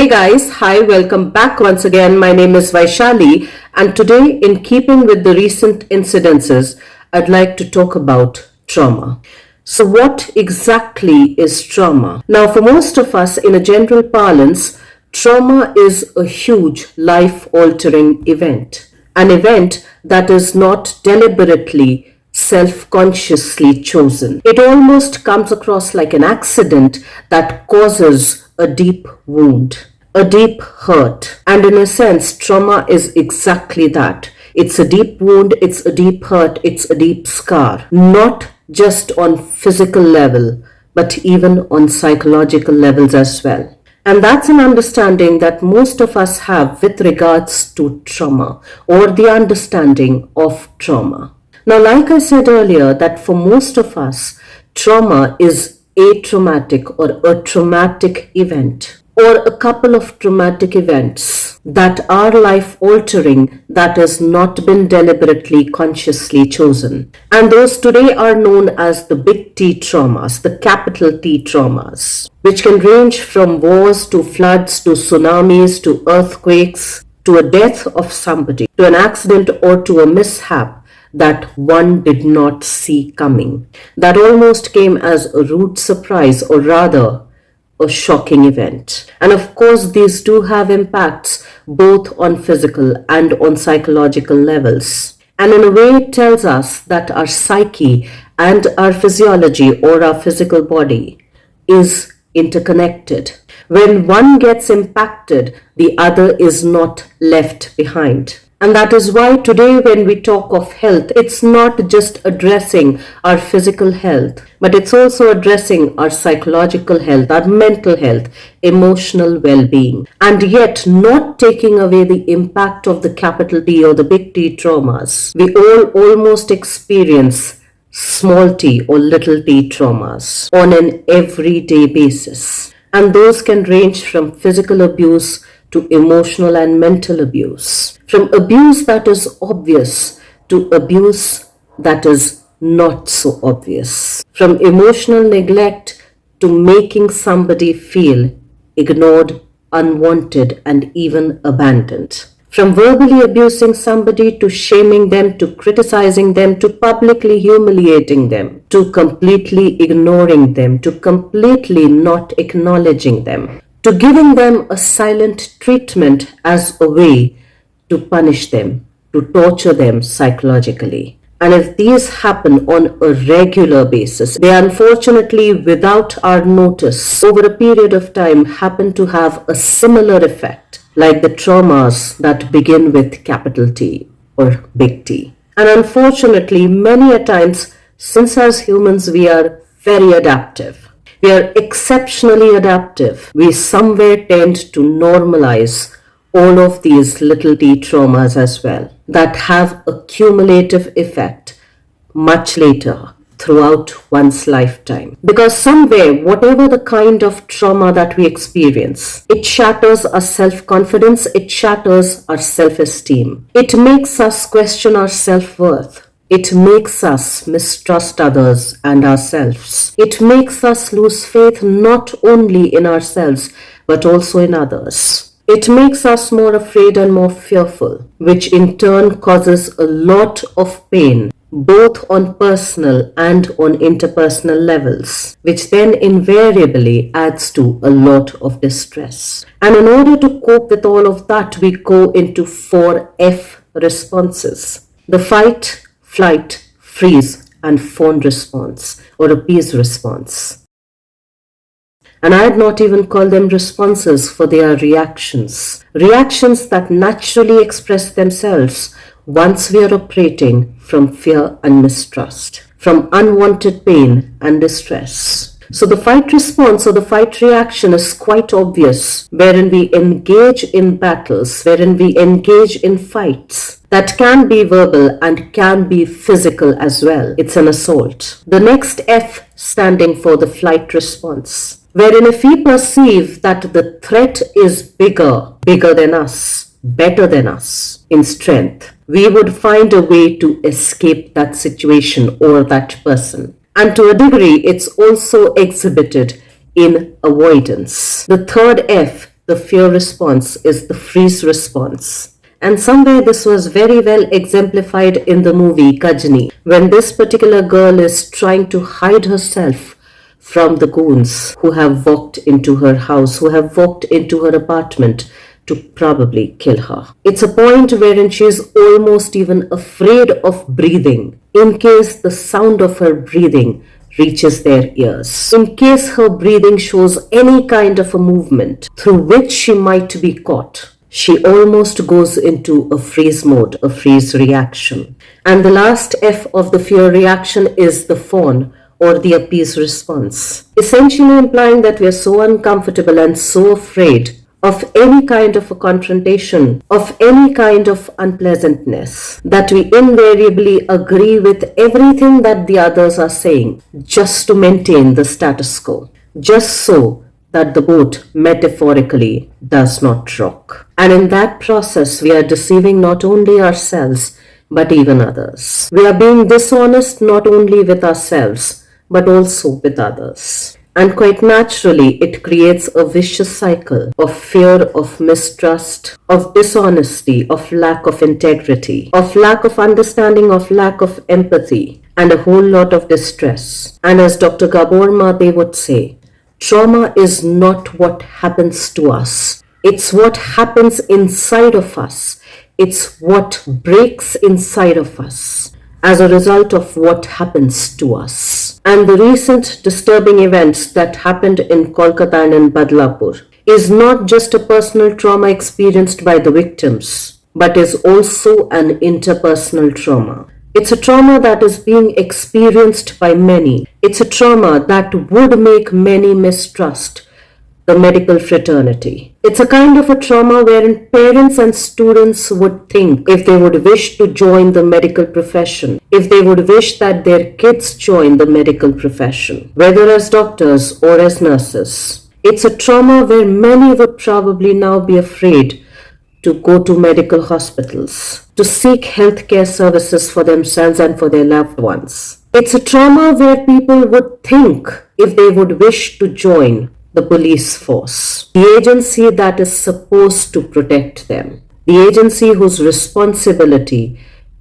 Guys, hi, welcome back once again. My name is Vaishali, and today, in keeping with the recent incidences, I'd like to talk about trauma. So, what exactly is trauma? Now, for most of us, in a general parlance, trauma is a huge life altering event, an event that is not deliberately self consciously chosen. It almost comes across like an accident that causes a deep wound, a deep hurt. And in a sense, trauma is exactly that. It's a deep wound, it's a deep hurt, it's a deep scar. Not just on physical level, but even on psychological levels as well. And that's an understanding that most of us have with regards to trauma or the understanding of trauma. Now, like I said earlier, that for most of us, trauma is a traumatic or a traumatic event or a couple of traumatic events that are life altering that has not been deliberately consciously chosen. And those today are known as the big T traumas, the capital T traumas, which can range from wars to floods to tsunamis to earthquakes to a death of somebody, to an accident or to a mishap that one did not see coming, that almost came as a rude surprise, or rather a shocking event. And of course, these do have impacts both on physical and on psychological levels. And in a way, it tells us that our psyche and our physiology or our physical body is interconnected. When one gets impacted, the other is not left behind. And that is why today when we talk of health, it's not just addressing our physical health, but it's also addressing our psychological health, our mental health, emotional well-being, and yet not taking away the impact of the capital T or the big T traumas. We all almost experience small t or little t traumas on an everyday basis. And those can range from physical abuse to emotional and mental abuse, from abuse that is obvious to abuse that is not so obvious, from emotional neglect to making somebody feel ignored, unwanted, and even abandoned. From verbally abusing somebody to shaming them, to criticizing them, to publicly humiliating them, to completely ignoring them, to completely not acknowledging them, to giving them a silent treatment as a way to punish them, to torture them psychologically. And if these happen on a regular basis, they unfortunately, without our notice, over a period of time, happen to have a similar effect, like the traumas that begin with capital T or big T. And unfortunately, many a times, since as humans we are very adaptive, we are exceptionally adaptive, we somewhere tend to normalize all of these little t traumas as well that have a cumulative effect much later throughout one's lifetime. Because somewhere, whatever the kind of trauma that we experience, it shatters our self-confidence, it shatters our self-esteem. It makes us question our self-worth. It makes us mistrust others and ourselves. It makes us lose faith not only in ourselves, but also in others. It makes us more afraid and more fearful, which in turn causes a lot of pain, both on personal and on interpersonal levels, which then invariably adds to a lot of distress. And in order to cope with all of that, we go into 4F responses: the fight, flight, freeze, and fawn response, or appease response. And I'd not even call them responses, for they are reactions. Reactions that naturally express themselves once we are operating from fear and mistrust, from unwanted pain and distress. So the fight response or the fight reaction is quite obvious, wherein we engage in battles, wherein we engage in fights that can be verbal and can be physical as well. It's an assault. The next F standing for the flight response, wherein if we perceive that the threat is bigger than us, better than us in strength, we would find a way to escape that situation or that person. And to a degree, it's also exhibited in avoidance. The third F, the fear response is the freeze response. And somewhere this was very well exemplified in the movie Kajni, when this particular girl is trying to hide herself from the goons who have walked into her house, who have walked into her apartment to probably kill her. It's a point wherein she is almost even afraid of breathing in case the sound of her breathing reaches their ears. In case her breathing shows any kind of a movement through which she might be caught, she almost goes into a freeze mode, a freeze reaction. And the last F of the fear reaction is the fawn or the appease response, essentially implying that we are so uncomfortable and so afraid of any kind of a confrontation, of any kind of unpleasantness, that we invariably agree with everything that the others are saying just to maintain the status quo, just so that the boat metaphorically does not rock. And in that process, we are deceiving not only ourselves, but even others. We are being dishonest not only with ourselves, but also with others. And quite naturally, it creates a vicious cycle of fear, of mistrust, of dishonesty, of lack of integrity, of lack of understanding, of lack of empathy, and a whole lot of distress. And as Dr. Gabor Mate would say, trauma is not what happens to us. It's what happens inside of us. It's what breaks inside of us as a result of what happens to us. And the recent disturbing events that happened in Kolkata and in Badlapur is not just a personal trauma experienced by the victims, but is also an interpersonal trauma. It's a trauma that is being experienced by many. It's a trauma that would make many mistrust the medical fraternity. It's a kind of a trauma wherein parents and students would think, if they would wish to join the medical profession, if they would wish that their kids join the medical profession, whether as doctors or as nurses. It's a trauma where many would probably now be afraid to go to medical hospitals, to seek healthcare services for themselves and for their loved ones. It's a trauma where people would think, if they would wish to join the police force, the agency that is supposed to protect them, the agency whose responsibility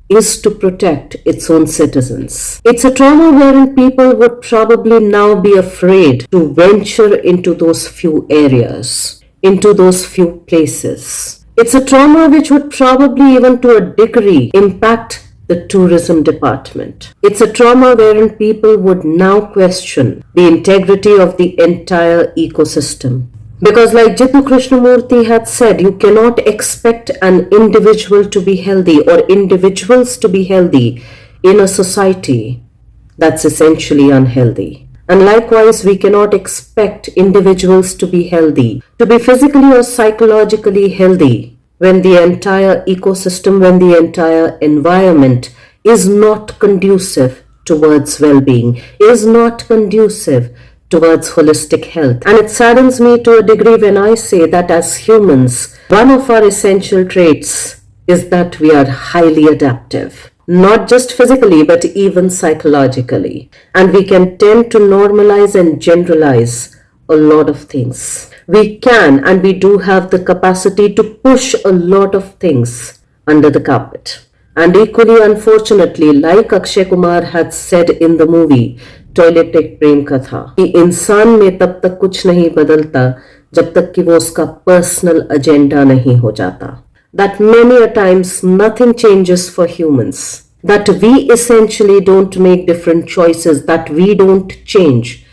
is to protect its own citizens. It's a trauma wherein people would probably now be afraid to venture into those few areas, into those few places. It's a trauma which would probably, even to a degree, impact the tourism department. It's a trauma wherein people would now question the integrity of the entire ecosystem. Because like Jittu Krishnamurti had said, you cannot expect an individual to be healthy or individuals to be healthy in a society that's essentially unhealthy. And likewise, we cannot expect individuals to be healthy, to be physically or psychologically healthy, when the entire ecosystem, when the entire environment is not conducive towards well-being, is not conducive towards holistic health. And it saddens me to a degree when I say that as humans, one of our essential traits is that we are highly adaptive. Not just physically, but even psychologically. And we can tend to normalize and generalize a lot of things. We can and we do have the capacity to push a lot of things under the carpet. And equally unfortunately, like Akshay Kumar had said in the movie toilet एक प्रेम का था कि इंसान में तब तक कुछ नहीं बदलता जब तक कि वो उसका पर्सनल एजेंडा नहीं हो जाता. That many a times nothing changes for humans. That we essentially don't make different choices, that we don't change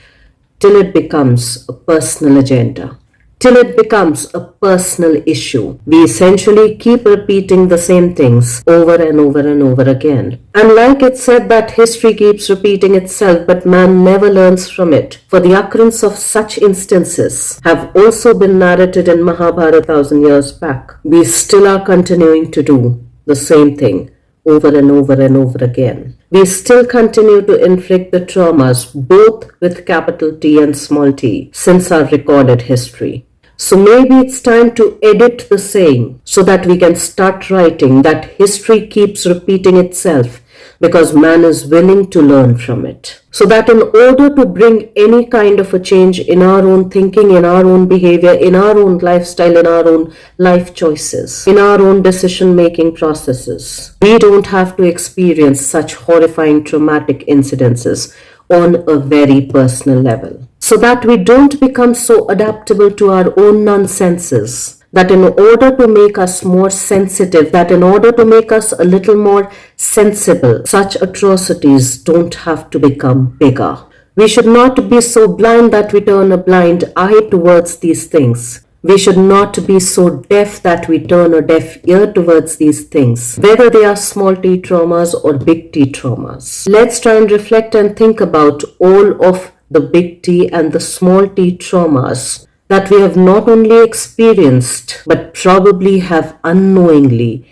till it becomes a personal agenda, till it becomes a personal issue. We essentially keep repeating the same things over and over and over again. And like it said that history keeps repeating itself, but man never learns from it. For the occurrence of such instances have also been narrated in Mahabharata 1,000 years back. We still are continuing to do the same thing over and over and over again. We still continue to inflict the traumas, both with capital T and small t, since our recorded history. So maybe it's time to edit the saying so that we can start writing that history keeps repeating itself, because man is willing to learn from it. So that in order to bring any kind of a change in our own thinking, in our own behavior, in our own lifestyle, in our own life choices, in our own decision-making processes, we don't have to experience such horrifying traumatic incidences on a very personal level. So that we don't become so adaptable to our own nonsenses, that in order to make us more sensitive, that in order to make us a little more sensible, such atrocities don't have to become bigger. We should not be so blind that we turn a blind eye towards these things. We should not be so deaf that we turn a deaf ear towards these things, whether they are small t traumas or big T traumas. Let's try and reflect and think about all of the big T and the small t traumas that we have not only experienced but probably have unknowingly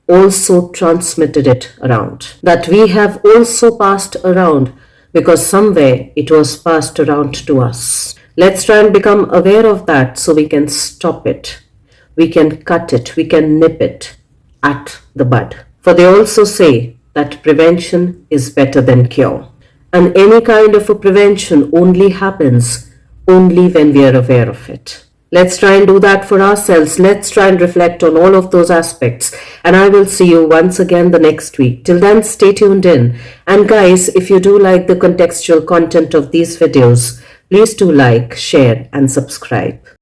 also transmitted it around. That we have also passed around because somewhere it was passed around to us. Let's try and become aware of that so we can stop it. We can cut it. We can nip it at the bud. For they also say that prevention is better than cure. And any kind of a prevention only happens only when we are aware of it. Let's try and do that for ourselves. Let's try and reflect on all of those aspects. And I will see you once again the next week. Till then, stay tuned in. And guys, if you do like the contextual content of these videos, please do like, share, and subscribe.